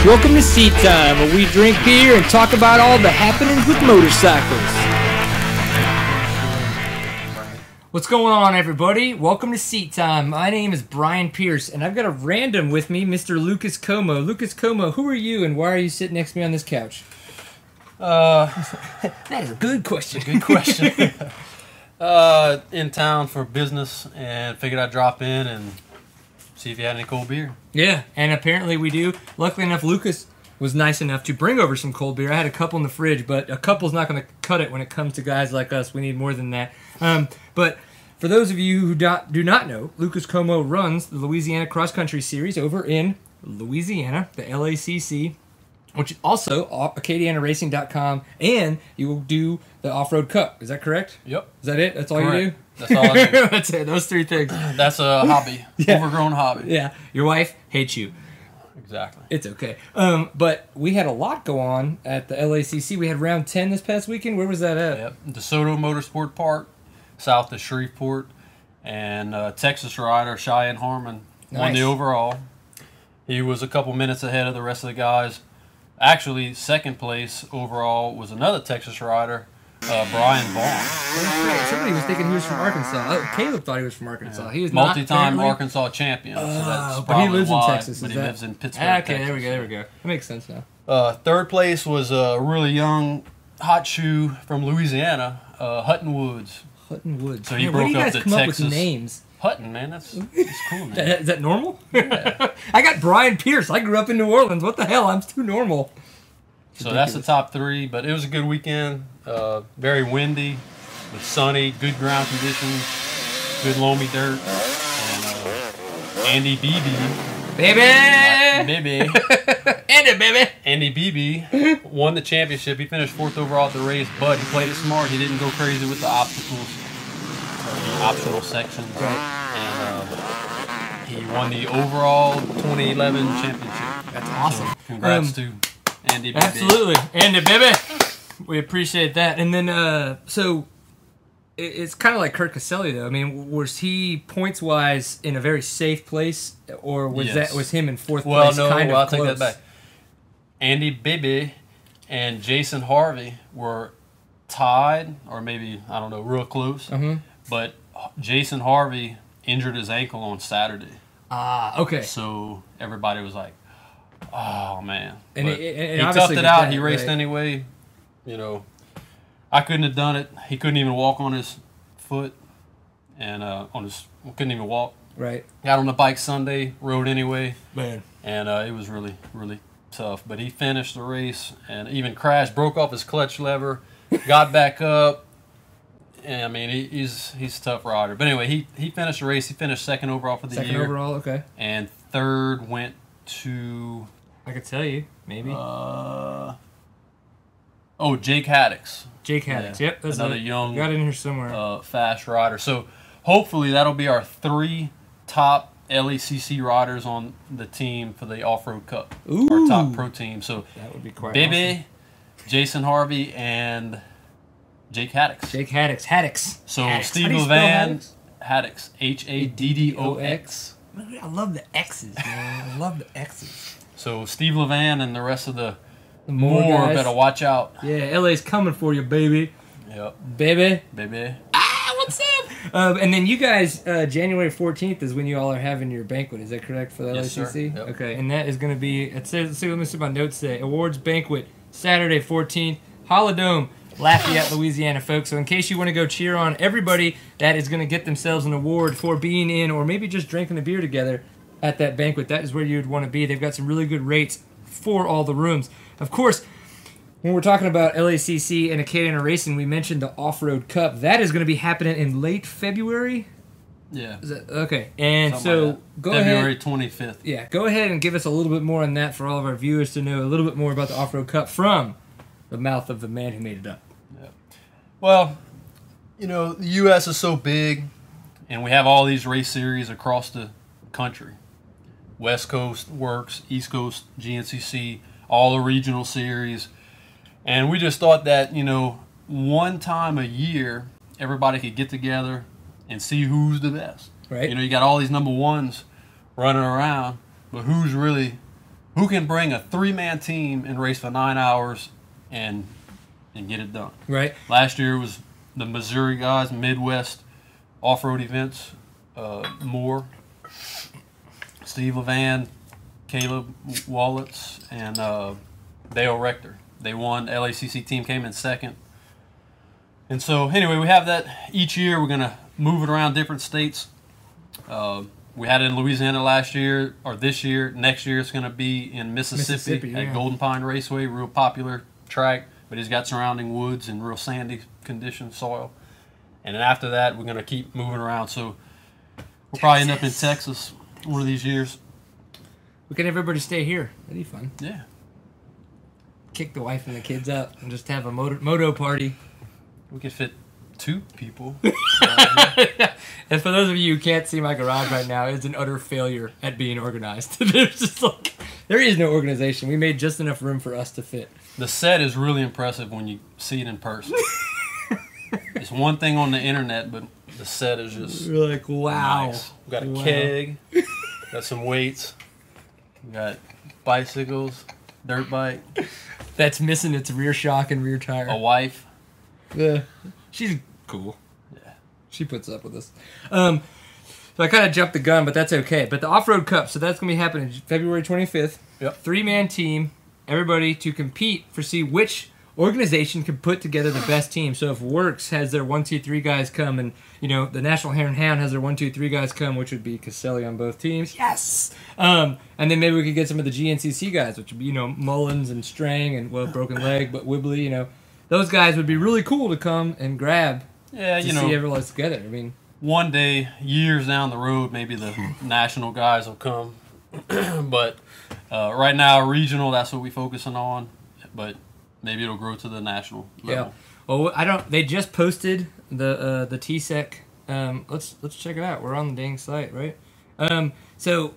Welcome to Seat Time, where we drink beer and talk about all the happenings with motorcycles. What's going on, everybody? Welcome to Seat Time. My name is Brian Pierce, and I've got a random with me, Mr. Lucas Como. Lucas Como, who are you, and why are you sitting next to me on this couch? That is a good question. Good question. In town for business, and figured I'd drop in and see if you had any cold beer. Yeah, and apparently we do. Luckily enough, Lucas was nice enough to bring over some cold beer. I had a couple in the fridge, but a couple's not going to cut it when it comes to guys like us. We need more than that. But for those of you who do not know, Lucas Como runs the Louisiana Cross Country Series over in Louisiana, the LACC, which also AcadianaRacing.com, and you will do the Off-Road Cup. Is that correct? Yep. Is that it? That's all Correct. you do? That's all I do. That's it. Those three things. That's a hobby. Yeah. Overgrown hobby. Yeah. Your wife hates you. Exactly. It's okay. But we had a lot go on at the LACC. We had round 10 this past weekend. Where was that at? Yep. DeSoto Motorsport Park, south of Shreveport, and Texas rider Cheyenne Harmon won the overall. He was a couple minutes ahead of the rest of the guys. Actually, second place overall was another Texas rider, Brian Vaughn. Somebody was thinking he was from Arkansas. Caleb thought he was from Arkansas. Yeah. He is multi-time not, Arkansas champion. So that's but he lives why, in Texas. But he lives in Pittsburgh. Okay, Texas. there we go. That makes sense now. Third place was a really young hot shoe from Louisiana, Hutton Woods. Hutton Woods. So he Man, broke where do you up guys the come Texas up with names? Hutton, man, that's cool, man. Is that normal? Yeah. I got Brian Pierce. I grew up in New Orleans. What the hell? I'm too normal. So that's the top three, but it was a good weekend. Very windy, but sunny, good ground conditions, good loamy dirt, and Andy Beebe. Baby! Andy, baby! Andy Beebe won the championship. He finished fourth overall at the race, but he played it smart. He didn't go crazy with the obstacles, the optional sections. And he won the overall 2011 championship. That's awesome. So congrats to Andy Beebe. Absolutely. Andy, baby! We appreciate that. And then, so it's kind of like Kurt Caselli, though. I mean, was he points wise in a very safe place, or was Yes. that him in fourth Well, place? no, Kind of I'll close? take that back. Andy Beebe and Jason Harvey were tied, or maybe, I don't know, real close. Mhm. But Jason Harvey injured his ankle on Saturday. Ah, okay. So everybody was like, oh, man. And But and he obviously toughed it with out. that, He raced right. anyway. You know, I couldn't have done it. He couldn't even walk on his foot, and couldn't even walk. Right. Got on the bike Sunday, rode anyway. Man. And it was really, really tough. But he finished the race and even crashed, broke off his clutch lever, got back up. And, I mean, he's a tough rider. But anyway, he finished the race. He finished second overall for the Second year. overall, okay. And third went to I could tell you, maybe. Jake Haddix. Jake Haddix. Yeah. Yep. That's Another it. young, Got it in here somewhere. fast rider. So hopefully that'll be our three top LACC riders on the team for the Off-Road Cup. Ooh. Our top pro team. So That would be quite Bibby, awesome. Jason Harvey, and Jake Haddix. Jake Haddix. Haddix. So Haddix. Steve How do you spell Levan, Haddix. Haddox. I love the X's, man. I love the X's. So Steve Levan and the rest of the more more guys. better watch out. Yeah, LA's coming for you, baby. Yep. Baby. Baby. What's up? And then you guys, January 14th is when you all are having your banquet. Is that correct for the Yes, LACC? sir. Yep. Okay, and that is going to be, it says, let's see, let me see my notes say. Awards banquet, Saturday 14th, Holodome, Lafayette, Louisiana, folks. So in case you want to go cheer on everybody that is going to get themselves an award for being in or maybe just drinking a beer together at that banquet, that is where you'd want to be. They've got some really good rates for all the rooms. Of course, when we're talking about LACC and Acadiana Racing, we mentioned the Off-Road Cup. That is going to be happening in late February. Yeah. Is that, okay, and Something so like that. go February ahead. 25th. Yeah, go ahead and give us a little bit more on that for all of our viewers to know a little bit more about the Off-Road Cup from the mouth of the man who made it up. Yeah. Well, you know, the U.S. is so big, and we have all these race series across the country. West Coast works, East Coast, GNCC, all the regional series. And we just thought that, you know, one time a year, everybody could get together and see who's the best. Right. You know, you got all these number ones running around, but who's really who can bring a 3-man team and race for 9 hours and get it done. Right. Last year was the Missouri guys, Midwest off-road events. Moore, Steve Levan, Caleb Wallets, and Dale Rector. They won. LACC team came in second. And so, anyway, we have that each year. We're going to move it around different states. We had it in Louisiana last year, or this year. Next year it's going to be in Mississippi yeah. at Golden Pine Raceway, real popular track, but it's got surrounding woods and real sandy condition soil. And then after that, we're going to keep moving around. So we'll probably end up in Texas one of these years. We can have everybody stay here. That'd be fun. Yeah. Kick the wife and the kids up and just have a moto party. We could fit 2 people. And for those of you who can't see my garage right now, it's an utter failure at being organized. There's just like, there is no organization. We made just enough room for us to fit. The set is really impressive when you see it in person. It's one thing on the internet, but the set is just You're like, wow. nice. We got a keg, got some weights, we got bicycles, dirt bike, That's missing its rear shock and rear tire. a wife. Yeah. She's cool. Yeah. She puts up with us. So I kind of jumped the gun, but that's okay. But the Off-Road Cup, so that's going to be happening February 25th. Yep. 3-man team, everybody to compete for see which organization can put together the best team. So if Works has their 1, 2, 3 guys come, and the National Hare and Hound has their 1, 2, 3 guys come, which would be Caselli on both teams. Yes. And then maybe we could get some of the GNCC guys, which would be Mullins and Strang and Broken Leg, but Wibbly. Those guys would be really cool to come and grab. Yeah, to see everyone together. I mean, one day, years down the road, maybe the national guys will come. But right now, regional, that's what we're focusing on. But maybe it'll grow to the national level. Yeah. Well, they just posted the TSEC. Let's check it out. We're on the dang site, right? So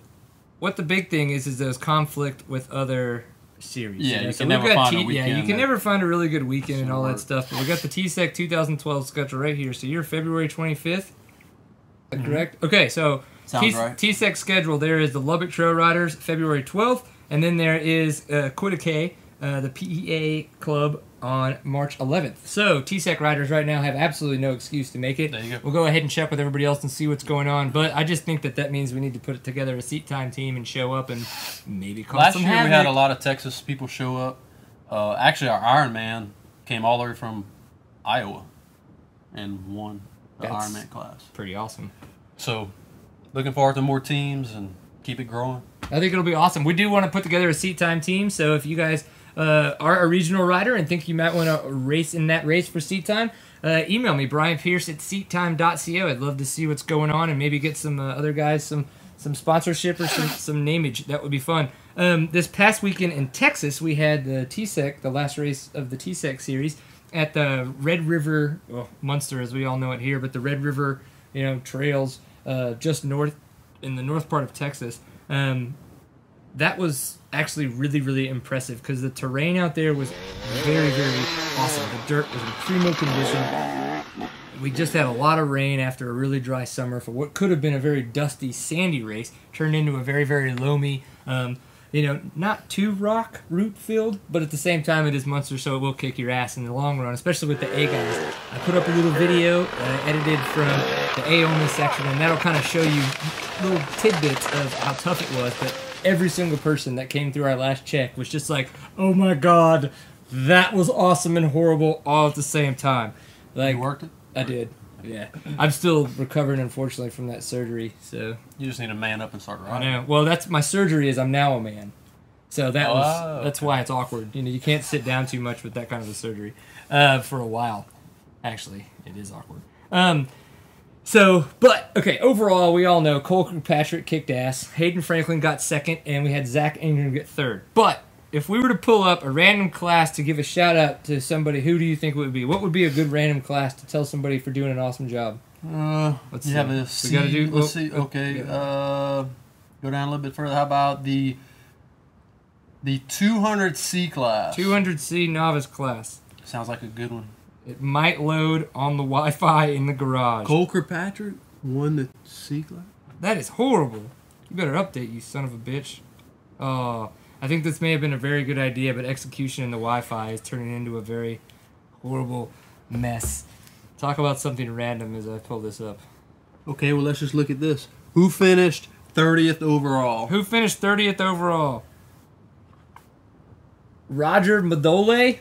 what the big thing is there's conflict with other series. Yeah, you so can never find a weekend. Yeah, you can never find a really good weekend and all that work. stuff. But we got the TSEC 2012 schedule right here. So you're February 25th. Is that correct? Okay, so Sounds right. TSEC schedule, there is the Lubbock Trail Riders February 12th, and then there is Quidacay, the PEA Club, on March 11th. So TSEC riders right now have absolutely no excuse to make it. There you go. We'll go ahead and check with everybody else and see what's going on. But I just think that means we need to put together a seat time team and show up and maybe cause Last some year, havoc. we had a lot of Texas people show up. Actually, our Ironman came all the way from Iowa and won the That's Ironman class. pretty awesome. So, looking forward to more teams and keep it growing. I think it'll be awesome. We do want to put together a seat time team, so if you guys are a regional rider and think you might want to race in that race for seat time, email me, Brian Pierce at seattime.co. I'd love to see what's going on and maybe get some other guys some sponsorship or some nameage. That would be fun. This past weekend in Texas, we had the TSEC, the last race of the TSEC series, at the Red River, Munster as we all know it here, but the Red River trails just north in the north part of Texas. That was actually really, really impressive because the terrain out there was very, very awesome. The dirt was in primo condition. We just had a lot of rain after a really dry summer for what could have been a very dusty, sandy race. Turned into a very, very loamy, not too rock root filled, but at the same time it is Munster, so it will kick your ass in the long run, especially with the A guys. I put up a little video edited from the A only section, and that'll kind of show you little tidbits of how tough it was. But every single person that came through our last check was just like, "Oh my god, that was awesome and horrible all at the same time." Like, You worked it? I did. Yeah, I'm still recovering, unfortunately, from that surgery. So You just need to man up and start I riding. know. Well, that's my surgery. Is I'm now a man. So that's okay. why it's awkward. You can't sit down too much with that kind of a surgery for a while. Actually, it is awkward. Overall, we all know Cole Kirkpatrick kicked ass. Hayden Franklin got second, and we had Zach Ingram get third. But if we were to pull up a random class to give a shout out to somebody, who do you think it would be? What would be a good random class to tell somebody for doing an awesome job? Let's see. Have a C. gotta do- Let's see. Okay. Go down a little bit further. How about the 200C class? 200C novice class. Sounds like a good one. It might load on the Wi-Fi in the garage. Cole Kirkpatrick won the C class. That is horrible. You better update, you son of a bitch. I think this may have been a very good idea, but execution in the Wi-Fi is turning into a very horrible mess. Talk about something random as I pull this up. Okay, well, let's just look at this. Who finished 30th overall? Who finished 30th overall? Roger Madole?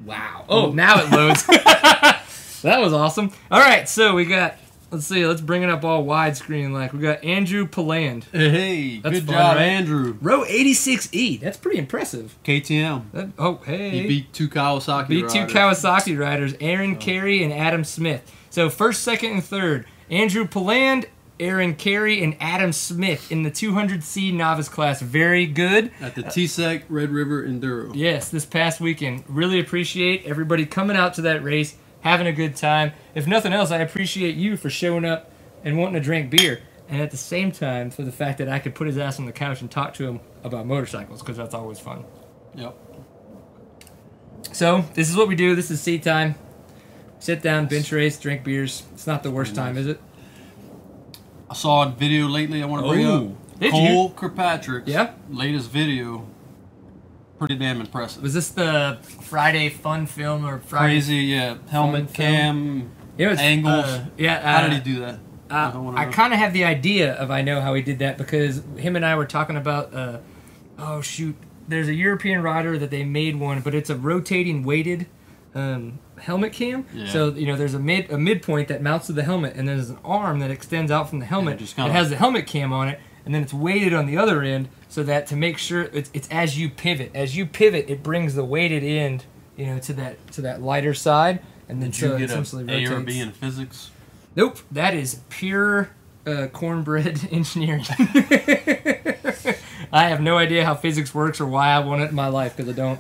Wow. Oh, now it loads. That was awesome. All right, so we got, let's see, let's bring it up all widescreen. Like, we got Andrew Paland. Hey, That's good fun, job, right? Andrew. Row 86E. That's pretty impressive. KTM. Oh, hey. He beat two Kawasaki Beat two riders. Kawasaki riders, Aaron Carey and Adam Smith. So first, second, and third, Andrew Paland, Aaron Carey, and Adam Smith in the 200C novice class. Very good. At the TSEC Red River Enduro. Yes, this past weekend. Really appreciate everybody coming out to that race, having a good time. If nothing else, I appreciate you for showing up and wanting to drink beer. And at the same time, for the fact that I could put his ass on the couch and talk to him about motorcycles, because that's always fun. Yep. So, this is what we do. This is seat time. Sit down, bench race, drink beers. It's not the worst time, is it? I saw a video lately I want to bring up. Did Cole Kirkpatrick's Yeah? latest video. Pretty damn impressive. Was this the Friday fun film or Friday? Crazy, yeah. Helmet film? cam, It was, angles. yeah. How did he do that? I kind of have the idea of I know how he did that because him and I were talking about. Oh shoot! There's a European rider that they made one, but it's a rotating weighted helmet cam. Yeah. So there's a midpoint that mounts to the helmet, and there's an arm that extends out from the helmet. just It kinda- has the helmet cam on it, and then it's weighted on the other end so that to make sure it's as you pivot. As you pivot, it brings the weighted end, to that lighter side, and then Did you so it get essentially an A or rotates. B in physics? Nope, that is pure cornbread engineering. I have no idea how physics works or why I want it in my life because I don't.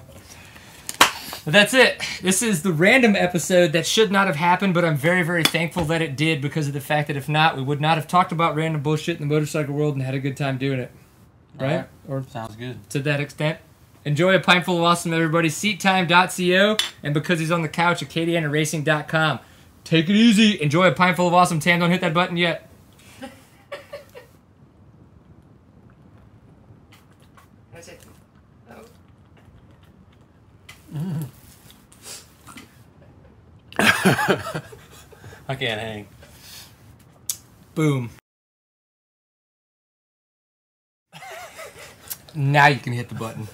But that's it. This is the random episode that should not have happened, but I'm very, very thankful that it did because of the fact that if not, we would not have talked about random bullshit in the motorcycle world and had a good time doing it. Right? Or Sounds good. to that extent. Enjoy a pint full of awesome, everybody. Seattime.co, and because he's on the couch, acadianaracing.com. Take it easy. Enjoy a pint full of awesome. Tam, don't hit that button yet. I can't hang. Boom. Now you can hit the button.